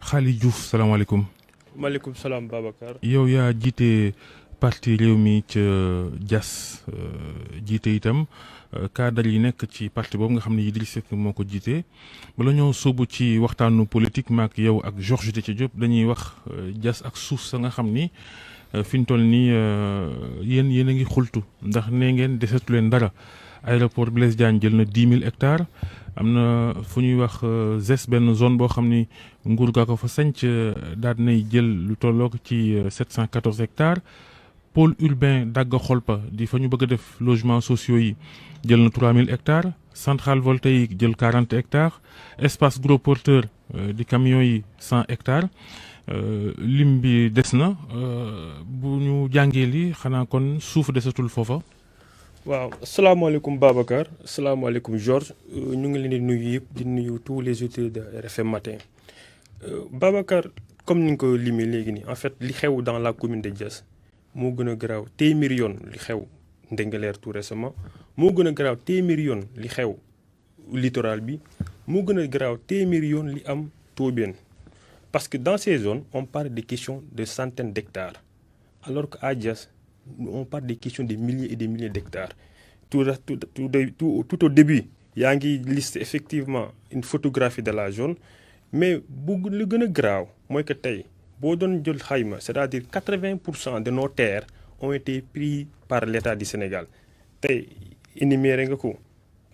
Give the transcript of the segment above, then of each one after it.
Khaly Diouf salaamaaleykum. maaleykum salaam Babacar. yow yaa jiite parti Rewmi ca Diass jiite itam cadre yi nekk ci parti boobu nga xam ne Idrissa Seck moo ko jiite bala ñoo sóobu ci waxtaanu politique maak yow ak Georges Déthié Diop dañuy wax Diass ak suuf sa nga xam ni fi ñu toll nii yéen a ngi xultu ndax nee ngeen desetu leen dara aéroport Blaise Diagne jël na 10 000 hectares. am na fu ñuy wax ZES benn zone boo xam ni nguur gaa ko fa sanc daal nay jël lu tollook ci 714 hectares pôle urbain Dagga Xolpa di fa ñu bëgg a def logements sociaux yi jël na 3000 hectares centrale voltaïque jël 40 hectares espace gros porteur di camions yi 100 hectares lim bi des na bu ñu jàngee li xanaa kon suuf desatul foofa. waaw salaamaaleykum Babacar salaamaaleykum Georges ñu ngi leen di nuyu yëpp di nuyu tous les auditeurs de RFM matin Babacar comme ni nga ko limee léegi nii en fait li xew dans la commune de Diass moo gën a garaaw téeméeri yoon li xew Ndingler tout récemment moo gën a garaaw téeméeri yoon li xew littoral bi moo gën a garaaw téeméeri yoon li am Tobène parce que dans ces zones on parle des questions de centaines d'hectares alors que à Diass on parle des questions de milliers et des milliers d'hectares tout au début yaa ngi liste effectivement une photographie de la zone mais bu lu gën a garaaw mooy que tey boo doon jël xayma c'est-à-dire 80% de nos terres ont été pris par l'État du Sénégal tey énuméré nga ko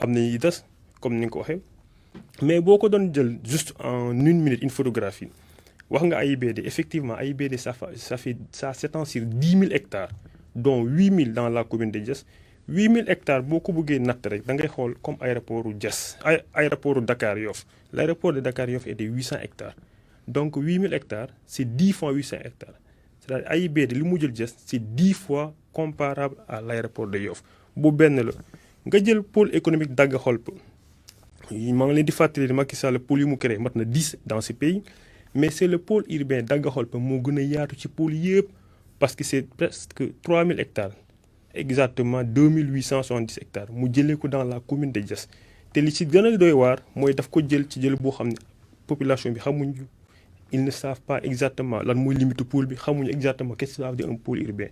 am na yi des comme ni nga ko waxee mais boo ko doon jël juste en 1 minute une photographie wax nga AIBD effectivement AIBD ça s'étend sur 10 000 hectares dont 8 000 dans la commune de Diass 8 000 hectares boo ko bëggee natt rek da ngay xool comme aéroportu Diass aéroportu Dakar Yoff l'aéroport de Dakar Yoff est de 800 hectares donc 8 000 hectares c'est 10 fois 800 hectares c'est-à-dire AIBD li mu jël Diass c'est 10 fois comparable à l'aéroport de Yoff bu benn la nga jël pôle économique Dagga Xolpa maa ngi leen di fàttali Macky Sall pôle yi mu créé mat na 10 dans ce pays mais c'est le pôle urbain Dagga Xolpa moo gën a yaatu ci pôle yëpp parce que c'est presque 3000 hectares exactement 2870 hectares mu jëlee ko dans la commune de Diass te li ci gën a doy waar mooy daf ko jël ci jël boo xam ne population bi xamuñu ils ne savent pas exactement lan mooy limite pôle bi xamuñu exactement qu'est-ce que ça veut dire un pôle urbain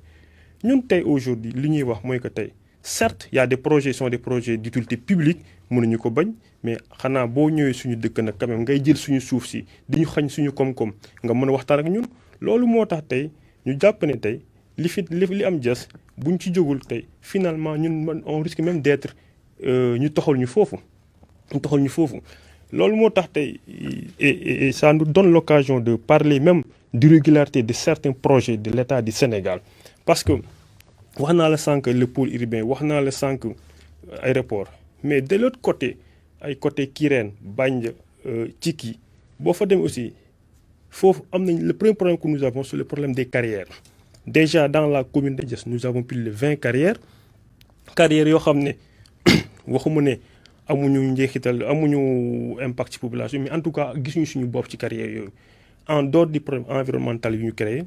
ñun tey aujourd'hui li ñuy wax mooy que tey certes y a des projets sont des projets d'utilité publique mënuñu ko bañ mais xanaa boo ñëwee suñu dëkk nag quand même ngay jël suñu suuf si di ñu xañ suñu koom-koom nga mën a waxtaan ak ñun loolu moo tax tey ñu jàpp ne tey li am Diass buñ ci jógul tey finalement ñun on risque même d'être ñu toxal ñu foofu loolu moo tax tey et ça nous donne l'occasion de parler même d'irrégularité de certains projets de l'État du Sénégal parce que wax naa la sànq le pôle urbain wax naa la sànq aéroport mais de l'autre côté ay côté Kirène Bandia Cikki boo fa dem aussi foofu am nañ le premier problème que nous avons c'est le problème des carrières déjà dans la commune de Diass nous avons plus de 20 carrières yoo xam ne waxuma ne amuñu njeexital amuñu impact ci population mais en tout cas gisuñu suñu bopp ci carrières yooyu en dehors du problème environnemental yu ñu créé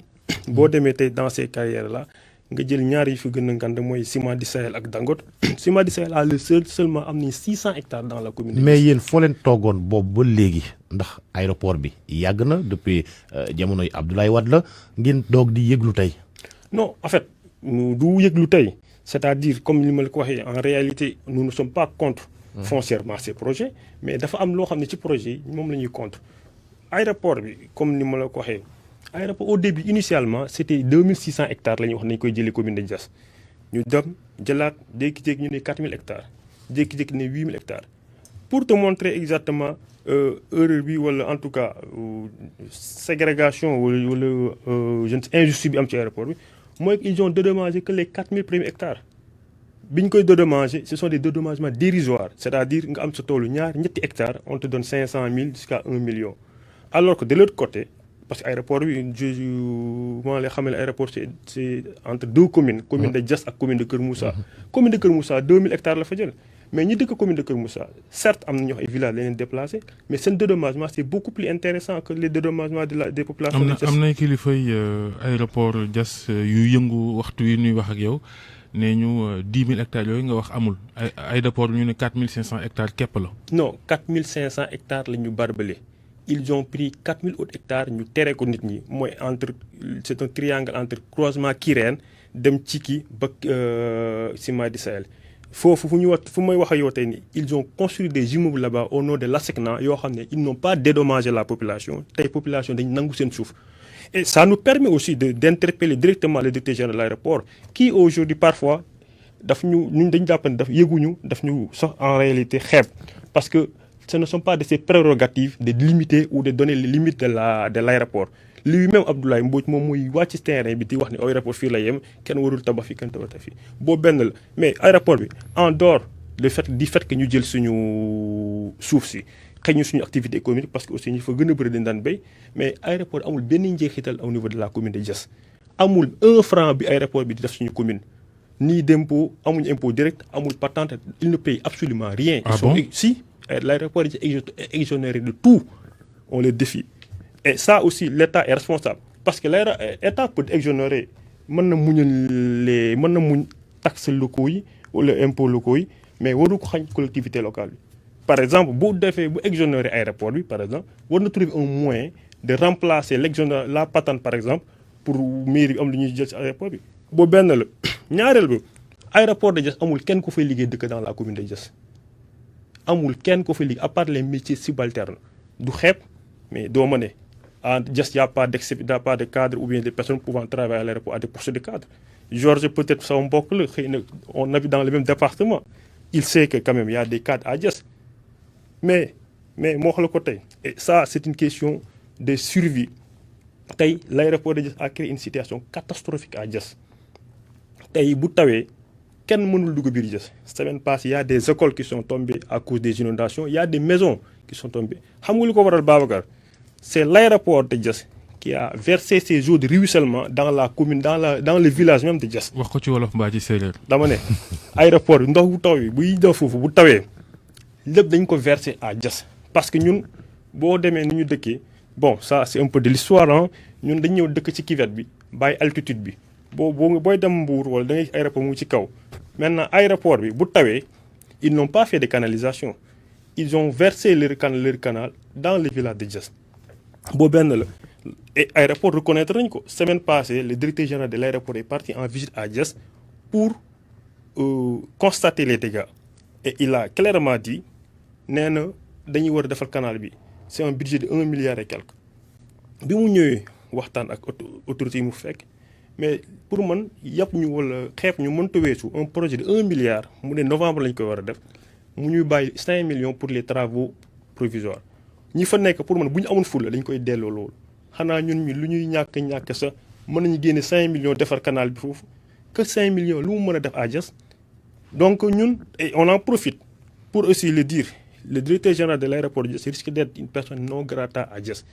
boo demee tey dans ces carrières là nga jël ñaar yi fi gën a ngand mooy Ciments du Sahel ak Dangote Ciments du Sahel à le seulement am nañ 600 hectares dans la commune. mais yéen foo leen toogoon boobu ba léegi ndax aéroport bi yàgg na depuis jamonoy Abdoulaye Wade la ngeen doog di yëglu tey. non en fait du yëglu tey c'est-à-dire comme li ma la ko waxee en réalité nous ne sommes pas contre foncièrement ces projets mais dafa am loo xam ne ci projet yi moom la ñuy contre aéroport bi comme ni ma la ko waxee. aéroport au début initialement c'était 2600 hectares la ñuy wax nañ koy jëlee commune de Diass ñu dem jëlaat jékki-jékki ñu ne 4000 hectares jékki-jékki ne 8000 hectares pour te montrer exactement erreur bi wala en tout cas ségrégation wala injustice bi am ci aéroport bi mooy qu'ils ont dédommagé que les 4000 premiers hectares bi ñu koy dédommager ce sont des dédommagements dérisoires c'est-à-dire nga am sa toolu ñetti hectares on te donne 500 000 jusqu'à 1 million alors que de l'autre côté parce que aéroport bi maa lay xamal aéroport c'est entre deux communes commune de Diass ak commune de Kër Moussa commune de Kër Moussa 2000 hectares la fa jël mais ñi dëkk commune de Kër Moussa certes am na ñoo xam ay villages la leen déplacé mais seen dédommagement c'est beaucoup plus intéressant que les dédommagements des populations de Diass. am na kilifay aéroport Diass yu yëngu waxtu yi ñuy wax ak yow nee ñu 10 000 hectares yooyu nga wax amul aéroport bi ñu ne 4500 hectares képp la. non 4500 hectares la ñu barbelé ils ont pris 4000 autres hectares ñu tere ko nit ñi mooy entre c'est un triangle entre croisement Kirène dem Tchiki ba Cimetière du Sahel foofu fu may wax ak yow tey ni ils ont construit des immeubles là-bas au nom de l'ASECNA yoo xam ne ils n'ont pas dédommagé la population tey population dañ nangu seen suuf. Et ça nous permet aussi d'interpeller directement le directeur général de l'aéroport qui aujourd'hui parfois daf ñun dañu jàpp ne daf yëguñu daf ñu sax en réalité xeeb parce que ce ne sont pas de ses prérogatives de limiter ou de donner les limites de l'aéroport lui-même Abdoulaye Mbodj moom muy wàcc ci terrain bi di wax ne aéroport fii la yem kenn warul tabax fii kenn tabax fii boobu benn la mais aéroport bi en dehors du fait que ñu jël suñu suuf si xëy ñu suñu activité économique parce que aussi ñu fa gën a bëri dañ daan béy mais aéroport amul benn njeexital au niveau de la commune de Diass amul 1 franc bi aéroport bi di def suñu commune ni d'impôt amuñu impôt direct amul patente il ne paye absolument rien. Ah bon? Si l'aéroport est exonéré de tout on le défie et ça aussi l'État est responsable parce que l'État peut exonérer mën na muñ taxes locaux yi wala impôts locaux yi mais waru ko xañ collectivité locale bi. Par exemple bu exonérer aéroport bi par exemple war na trouver un moyen de remplacer la patente par exemple pour mairie bi am lu ñuy jël ci aéroport bi boobu benn la ñaareel bi aéroport de Diass amul kenn ko fay liggéey dëkk dans la commune de Diass amul kenn ko fay liggéey à part les métiers subalternes du xeeb mais doo ma ne à Diass y a pas de cadre ou bien des personnes pouvant travailler à l'aéroport à des postes de cadre. Georges peut-être sama mbokk la xëy na on habite dans le même département il sait que quand même y a des cadres à Diass mais moo wax la ko tey et ça c'est une question de survie tey l'aéroport de Diass a créé une situation catastrophique à Diass tey bu tawee kenn mënul dugg biir Diass semaine passée y a des écoles qui sont tombées à cause des inondations y a des maisons qui sont tombées xam nga lu ko waral Babacar c'est l'aéroport de Diass qui a versé ses eaux de ruissellement dans la commune dans le village même de Diass. wax ko ci wolof mbaa ci séeréer. dama ne aéroport bi ndox bu taw bi buy def foofu bu tawee lépp dañ ko verser à Diass parce que ñun boo demee ni ñu dëkkee bon ça c'est un peu de l'histoire ah ñun dañ ñëw dëkk ci cuvette bi bàyyi altitude bi booy dem Mbour wala da ngay aéroport mu ngi ci kaw maintenant aéroport bi bu tawee ils n'ont pas fait de canalisation ils ont versé leur canal dans le village de Diass boobu benn la et aéroport reconnaître nañ ko semaine passée le directeur général de l'aéroport est parti en visite à Diass pour constater les dégâts et il a clairement dit nee na dañuy war a defal canal bi c'est un budget de 1 milliard et quelque bi mu ñëwee waxtaan ak autorités yi mu fekk mais pour man yàpp ñu wala xeeb ñu mënta weesu un projet de 1 milliard mu ne novembre lañ koy war a def mu ñuy bàyyi 5 millions pour les travaux provisoires ñi fa nekk pour man bu ñu amul fulla dañ koy delloo loolu xanaa ñun lu ñuy ñàkk sax mën nañu génne 5 millions defar canal bi foofu que 5 millions lu mu mën a def à Diass donc ñun on en profite pour aussi le dire le directeur général de l'aéroport de Diass risque d'être une personne non grata à Diass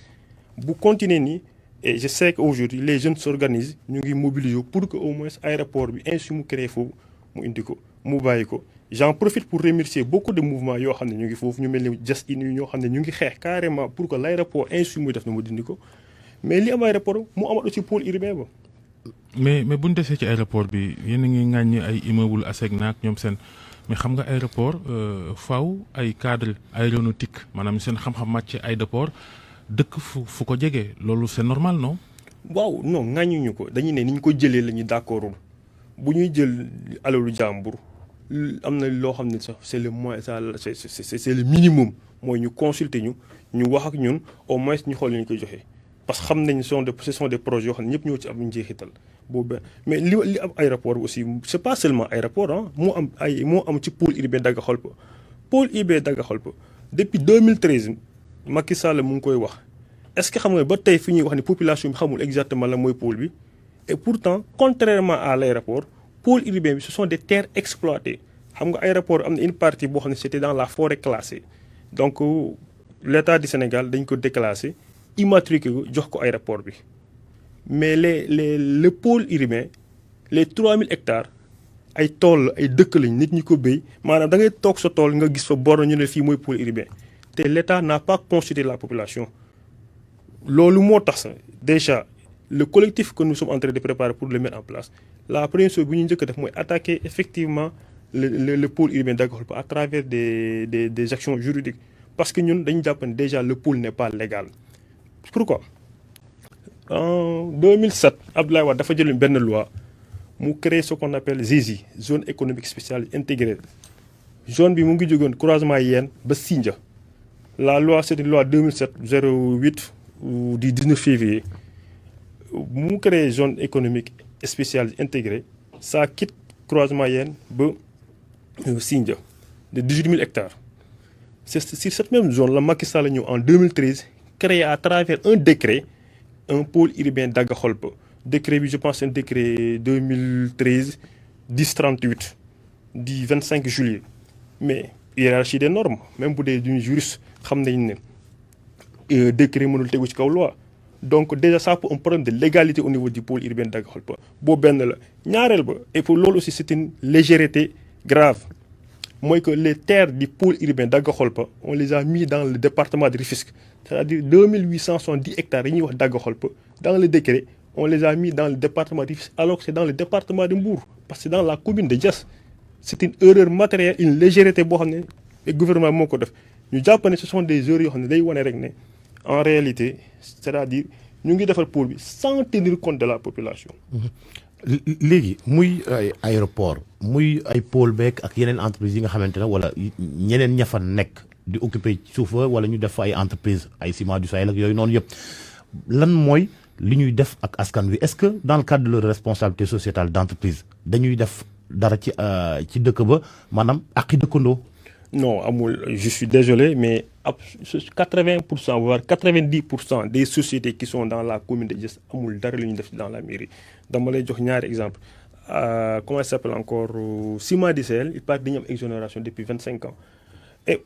bu continuer nii et je sais qu'aujourd'hui les jeunes s'organisent ñu ngi mobiliser pour que au moins aéroport bi ainsi mu créé foofu mu indi ko mu bàyyi ko j'en profite pour remercier beaucoup de mouvements yoo xam ne ñu ngi foofu ñu mel ni Diass Inu ñoo xam ne ñu ngi xeex carrément pour que l'aéroport ainsi muy def na mu dindi ko mais li am aéroport mu amal aussi pôle urbain ba. mais bu ñu desee ci aéroport bi yéen a ngi ŋàññi ay immeuble ASECNA ak ñoom seen mais xam nga aéroport faaw ay cadre aéronautique maanaam seen xam-xam màcc aéroport dëkk fu ko jege loolu c'est normal non. waaw non ŋàññuñu ko dañuy ne ni ñu ko jëlee la ñu d'accordul bu ñuy jël alalu jàmbur am na loo xam ne sax c'est le moins ça c'est le minimum mooy ñu consulter ñu wax ak ñun au moins ñu xool ñu koy joxe parce que xam nañ ce sont des projets yoo xam ne ñëpp ñoo ci am njeexital boobu mais li am aéroport bi aussi c'est pas seulement aéroport ah moo am ci pôle urbain Daga-Kholpa pôle urbain Daga-Kholpa depuis 2013 Macky Sall mu ngi koy wax est-ce que xam nga ba tey fi ñuy wax ne population bi xamul exactement la mooy pôle bi et pourtant contrairement à l'aéroport pôle urbain bi ce sont des terres exploitées xam nga aéroport am na une partie boo xam ne c'était dans la forêt classée donc l'État du Sénégal dañ ko déclassé immatriculé ko jox ko aéroport bi mais le pôle urbain les 3000 hectares ay tool ay dëkk lañ nit ñi ko béy maanaam da ngay toog sa tool nga gis fa bor ñu ne fii mooy pôle urbain te l'État n'a pas consulté la population loolu moo tax sax déjà le collectif que nous sommes en train de préparer pour le mettre en place la première chose bu ñu njëkk a def mooy attaquer effectivement le pôle urbain Daga-Kholpa à travers des actions juridiques parce que ñun dañu jàpp ne déjà le pôle n'est pas légal. Pourquoi? En 2007 Abdoulaye Wade dafa jël benn loi mu créer ce qu'on appelle ZESI, zone économique spéciale intégrée. Zone bi mu ngi jógoon croisement Yène ba Sindia. La loi c'est une loi 2007-08 du 19 février. Mu créer zone économique spéciale intégrée, ça quitte croisement Yène ba Sindia de 18 000 hectares. C'est sur cette même zone la Macky Sall ñëw en 2013 créé à travers un décret un pôle urbain Daga-Kholpa. Décret bi je pense un décret 2013 1038 du 25 juillet. Mais hiérarchie des normes même bu dee duñu juriste xam nañ ne décret mënul tegu ci kaw loi. Donc déjà ça pose un problème de légalité au niveau du pôle urbain Daga-Kholpa boobu benn la ñaareel ba et pour loolu aussi c'est une légèreté grave mooy que les terres du pôle urbain Daga-Kholpa on les a mis dans le département de Rufisque, c'est-à-dire 2870 hectares yi ñuy wax Daga-Kholpa dans le décret on les a mis dans le département de Rufisque alors que c'est dans le département de Mbour parce que c'est dans la commune de Diass. C'est une erreur matérielle une légèreté boo xam ne gouvernement moo ko def ñu jàpp ne ce sont des erreurs yoo xam ne day wane rek ne en réalité c'est-à-dire ñu ngi defar pôle bi sans tenir compte de la population. léegi muy ay aéroport muy ay pôle beeg ak yeneen entreprise yi nga xamante ne wala ñeneen ña fa nekk di occuper suufa wala ñu def fa ay entreprise ay Ciments du Sahel ak yooyu noonu yëpp lan mooy li ñuy def ak askan wi est-ce que dans le cadre de leur responsabilité sociétale d'entreprise dañuy def dara ci dëkk ba maanaam ak i dëkkandoo. Non amul je suis désolé mais 80% voire 90% des sociétés qui sont dans la commune de Diass amul dara lu ñu def dans la mairie. dama lay jox ñaari exemple comment ça s'appelle encore Ciments du Sahel il paraît dañu am exonération depuis 25 ans et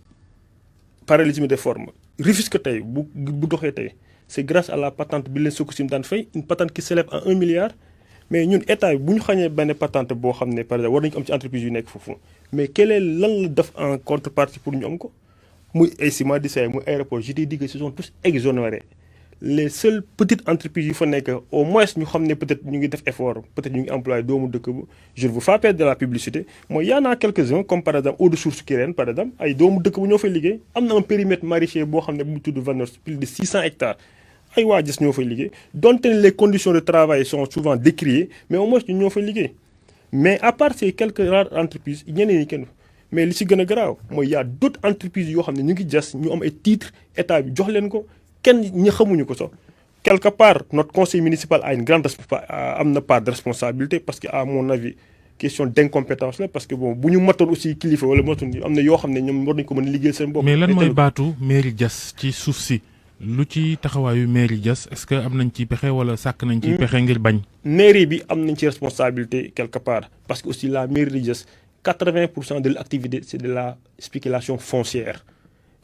parallélisme des formes Rufisque tey bu doxee tey c'est grâce à la patente bi leen Sococim daan fay une patente qui s'élève à 1 milliard mais ñun état bi bu ñu xañee benn patente boo xam ne par exemple war nañu ko am ci entreprise yu nekk foofu mais quel est lan la def en contrepartie pour ñu am ko muy ay Ciments du Sahel muy aéroport je t'ai dit que ce sont tous exonérés. Les seules petites entreprises yu fa nekk au moins ñu xam ne peut-être ñu ngi def effort peut-être ñu ngi employé doomu dëkk bu je ne veux pas perdre de la publicité mooy y en a quelques-uns comme par exemple Eau de Source Kirène par exemple ay doomu dëkk bu ñoo fay liggéey am na un périmètre maraîcher boo xam ne bu mu tudd Vanors plus de 600 hectares ay waa Diass ñoo fay liggéey donte les conditions de travail sont souvent décriées mais au moins ñu ñoo fay liggéey mais à part ces quelques rares entreprises ñeneen ñi kenn mais li ci gën a garaaw mooy y a d'autres entreprises yoo xam ne ñu ngi Diass ñu am ay titres état bi jox leen ko. kenn ñi xamuñu ko sax quelque part notre conseil municipal a une grande am na part de responsabilité parce que à mon avis question d'incompétence la parce que bon bu ñu matoon aussi kilifa wala matoon am na yoo xam ne ñoom war nañu ko mën a liggéey seen bopp. mais lan mooy baatu mairie Diass ci suuf si lu ci taxawaayu mairie Diass est-ce que am nañ ci pexe wala sàkk nañ ci pexe ngir bañ. mairie bi am nañ ci responsabilité quelque part parce que aussi la mairie de Diass 80% de l'activité c'est de la spéculation foncière.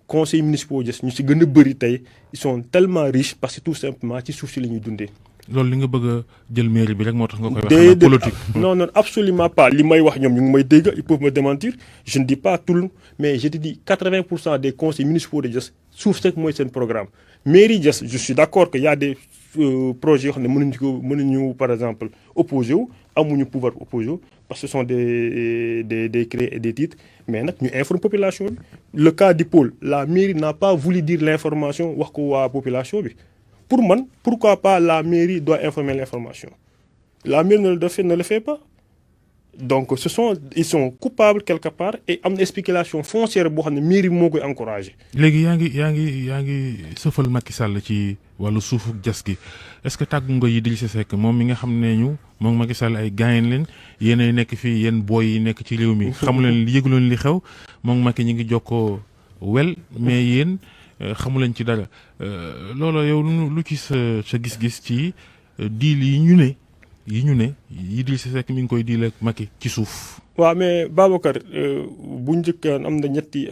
Conseil municipal Diass ñu ci gën a bëri tey ils sont tellement riches parce que tout simplement ci suuf si la ñuy dundee. loolu li nga bëgg a jël mairie bi rek moo tax nga koy wax politique. non non absolument pas li may wax ñoom ñu ngi may dégg ils peuvent me démentir je ne dis pas tout mais je te dis 80% des conseils municipaux de Diass suuf rek mooy seen programme. mairie Diass je suis d'accord que y a des projets yoo xam ne mënuñu par exemple opposé wu amuñu pouvoir opposé wu parce que ce sont des crédits et des titres mais nag ñu informe population bi. le cas du pôle la mairie n'a pas voulu dire l'information wax ko waa population bi pour man pourquoi pas la mairie doit informer l'information la mairie ne le fait pas donc ils sont coupables quelque part et am na spéculation foncière boo xam ne mairie moo koy encourager. léegi yaa ngi sëfal Macky Sall ci wàllu suufu Diass gi est-ce que tàggu nga Idrissa Seck moom mi nga xam ne ñu moom Macky Sall ay gaayen leen yéenay nekk fii yéen booy yi nekk ci réew mi xamu leen yëgu leen li xew moom Macky ñu ngi jokkoo wel mais yéen xamu leen ci dara loolu yow lu ci sa gis-gis ci diil yi ñu ne Idrissa Seck mi ngi koy diil ak Macky ci suuf. waaw mais Babacar bu njëkkaan am na ñetti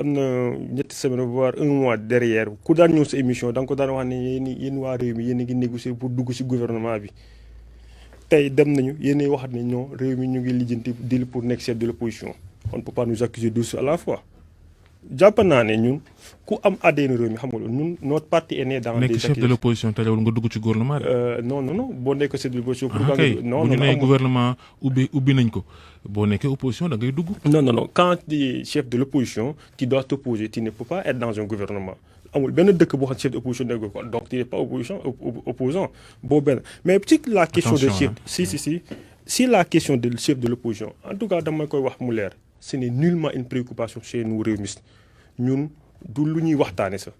semaine voire un mois derrière ku daan ñëw sa émission da nga ko daan wax ne yéen waa réew mi yéen a ngi négocier pour dugg ci gouvernement bi tey dem nañu yéen a waxat ne ñoo réew mi ñu ngi lijjanti deal pour nekk chef de l'opposition on ne peut pas nous accuser tous à la fois jàpp naa ne ñun ku am ADN réew mi xam nga loolu ñun notre parti est né dans des nekk chef de l'opposition te nga dugg ci gouvernement non non non boo nekkee chef de l'opposition pourquoi kay non bu ñu non nee amul. gouvernement ubbi nañ ko boo nekkee opposition da ngay dugg. Non, non, non. Quand tu es chef de l'opposition, tu dois t'opposer. Tu ne peux pas être dans un gouvernement. amul benn dëkk boo xam chef de opposition dégg ko donc tu n'es pas opposant boo benn mais si la question de chef si la question de chef de l'opposition en tout cas dama koy wax mu leer ce n'est nullement une préoccupation chez nous réumistes ñun du lu ñuy waxtaane sax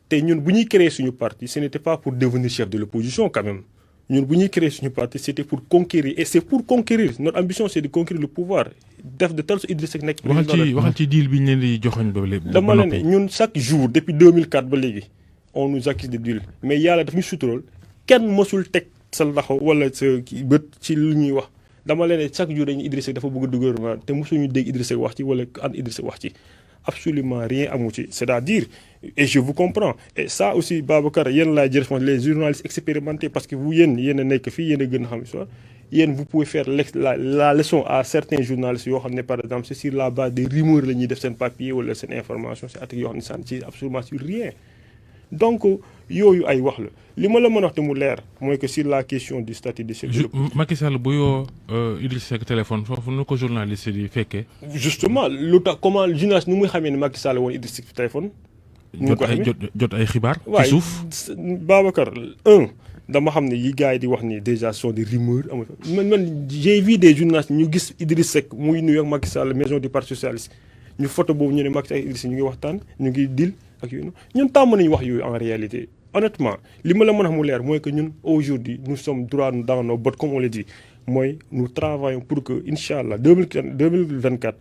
te ñun bu ñuy créer suñu parti ce n'était pas pour devenir chef de l'opposition quand même ñun bu ñuy créer suñu parti c'était pour conquérir et c'est pour conquérir notre ambition c'est de conquérir le pouvoir def de telle sorte Idrissa Seck nekk waxal ci deal bi ñu leen di joxoñ ba léegi dama la ne ñun chaque jour depuis 2004 ba léegi on nous accuse de deal mais yàlla daf ñu sutural kenn mosul teg sa loxo wala sa bët ci lu ñuy wax dama la ne chaque jour dañuy Idrissa Seck dafa bëgg a dugg gouvernement te mosuñu dégg Idrissa Seck wax ci wala an Idrissa Seck wax ci absolument rien amu ci c'est-à-dire et je vous comprends et ça aussi Babacar yéen laay jël les journalistes expérimentés parce que vous yéen a nekk fii yéen a gën a xam histoire yéen vous pouvez faire la leçon à certains journalistes yoo xam ne par exemple c'est sur la base des rumeurs la ñuy def seen papier wala seen information c'est article yoo xam ne ça ne tient absolument sur rien donc yooyu ay wax la li ma la mën a wax te mu leer mooy que sur la question du statut de chef de l'opposition. Macky Sall bu yoo Idrissa Seck téléphone foofu nu ko journaliste di fekkee. justement lu tax comment journaliste nu muy xamee ne Macky Sall woon Idrissa Seck téléphone. nu mu ko xamee jot ay xibaar. ci suuf Babacar dama xam ne yi gars yi di wax ni déjà sont des rumeurs amul man j'ai vu des journalistes ñu gis Idrissa Seck muy nuyu ak Macky Sall maison du parti socialiste ñu photo boobu ñu ne Macky Sall ak Idrissa ñu ngi waxtaan ñu ngi dil ak yooyu ñun tàmm nañu wax yooyu en réalité honnêtement li ma la mën a wax mu leer mooy que ñun aujourd'hui nous sommes droits dans nos bottes comme on le dit mooy nous travaillons pour que incha allah 2024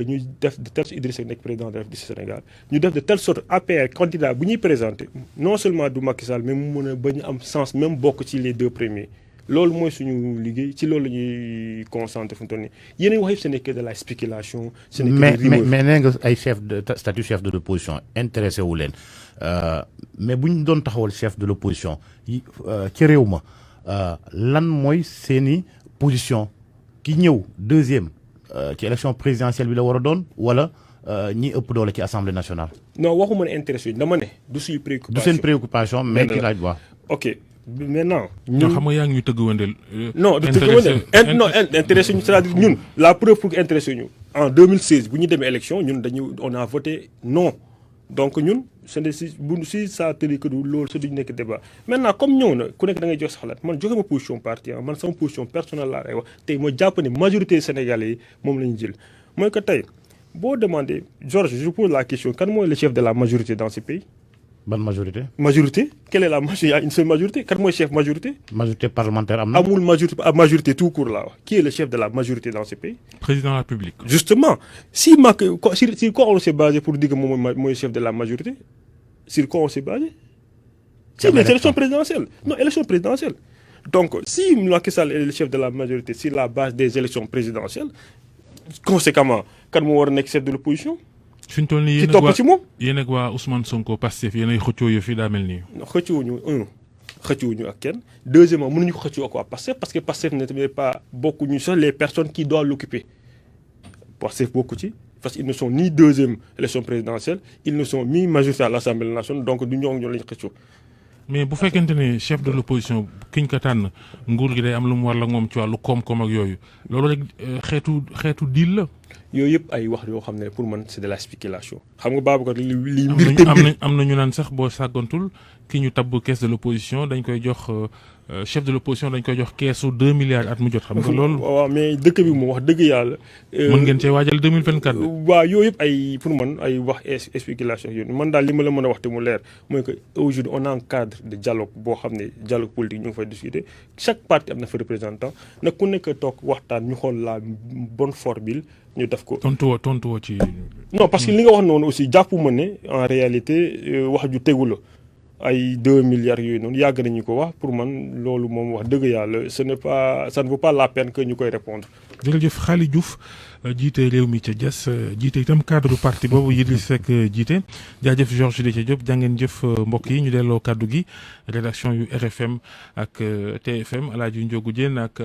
ñu def de telle sorte Idrissa Seck nekk président de la République du Sénégal ñu def de telle sorte APR candidat bu ñuy présenter non seulement du Macky Sall mais mu mën a bañ am sens même bokk ci les 2 premiers loolu mooy suñu liggéey ci loolu la ñuy concentré fu mu toll nii yéen a wax yëpp ce n'est que de la spéculation. ce n'est que des rumeurs mais nee nga ay statut chef de l'opposition intéressé wu leen mais bu ñu doon taxawal chef de l'opposition yi ci réew ma lan mooy seeni position ki ñëw deuxième ci élection présidentielle bi la war a doon wala ñi ëpp doole ci assemblée nationale. non waxuma ne intéressé dama ne du suñu préoccupation. du seen préoccupation mais ki laaj wax. ok maintenant. ñun xam nga yaa ngi ñu tëgg wëndeel. non du tëgg wëndeel non intéressé ñu c'est-à-dire ñun la preuve pour que intéressé ñu en 2016 bu ñu demee élection ñun on a voté non donc ñun si ça te dit que du loolu sa duñu nekk débat maintenant comme ñëw na ku nekk da ngay jox sa xalaat man joxe ma position parti man sama position personnelle laa lay wax tey ma jàpp ne majorité sénégalais yi moom la ñu jël mooy que tey boo demandé Georges je pose la question kan mooy le chef de la majorité dans ce pays. ban majorité. majorité quelle est la majorité il y a une seule majorité kan mooy chef majorité. majorité parlementaire am na. amul majorité tout court laa wax qui est le chef de la majorité dans ce pays. président de la République. justement si quoi on s'est basé pour dire que moom mooy chef de la majorité sur quoi on s'est basé. c'est les élections présidentielles non élection présidentielle. donc si Macky Sall est le chef de la majorité sur la base des élections présidentielles conséquemment kan moo war a nekk chef de l'opposition. fi ñu toll nii yéen ak waa Ousmane Sonko Pastef yéen ay xëccoo yu fi daa mel nii. xëccuwuñu ak kenn deuxièmement mënuñu ko xëccoo ak waa Pastef parce que Pastef n'est pas bokkuñu sax les personnes qui doivent l'occuper Pastef bokku ci parce qu'ils ne sont ni deuxième élection présidentielle ils ne sont ni majorité à l'Assemblée nationale donc du ñoo lañu xëccoo. mais bu fekkente ne chef de l'opposition kiñ ko tànn nguur gi day am lu mu war la moom ci wàllu koom-koom ak yooyu loolu rek xeetu deal la. yooyu yëpp ay wax yoo xam ne pour man c'est de la spéculation xam nga Babacar li mbir te mbir am na ñu naan sax boo sàggantul ki ñu tabb caisse de l'opposition dañ koy jox chef de l'opposition dañ koy jox keesu 2 milliards at mu jot xam nga loolu. waaw mais dëkk bi moom wax dëgg yàlla. mën ngeen cee waajal 2024. waaw yooyu yëpp ay pour man ay wax spéculation yooyu man daal li ma la mën a wax te mu leer mooy que aujourd'hui on a un cadre de dialogue boo xam ne dialogue politique ñu ngi fay discuter chaque parti am na fa représentant nag ku nekk toog waxtaan ñu xool la bonne formule ñu def ko. tontu ci. non parce que li nga wax noonu aussi jàpp ma ne en réalité wax ju tegu la ay 2 milliards yooyu noonu yàgg nañu ko wax pour man loolu moom wax dëgg yàlla ça ne vaut pas la peine que ñu koy répondre. jërëjëf Khaly Diouf jiite réew mi ca Diass jiite itam cadre parti boobu Idrissa Seck jiite jaajëf Georges Déthié Diop jàngeen jëf mbokk yi ñu delloo kaddu gi rédaction yu RFM ak TFM El Hadj Ndiogou Diène ak